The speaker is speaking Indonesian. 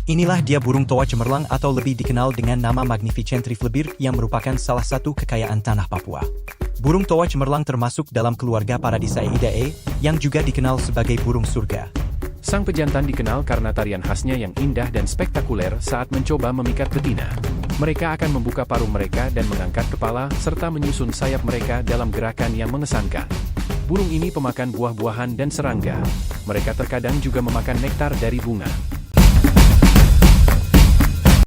Inilah dia burung toa cemerlang atau lebih dikenal dengan nama Magnificent Riflebird yang merupakan salah satu kekayaan tanah Papua. Burung toa cemerlang termasuk dalam keluarga Paradiseidae yang juga dikenal sebagai burung surga. Sang pejantan dikenal karena tarian khasnya yang indah dan spektakuler saat mencoba memikat betina. Mereka akan membuka paruh mereka dan mengangkat kepala serta menyusun sayap mereka dalam gerakan yang mengesankan. Burung ini pemakan buah-buahan dan serangga. Mereka terkadang juga memakan nektar dari bunga.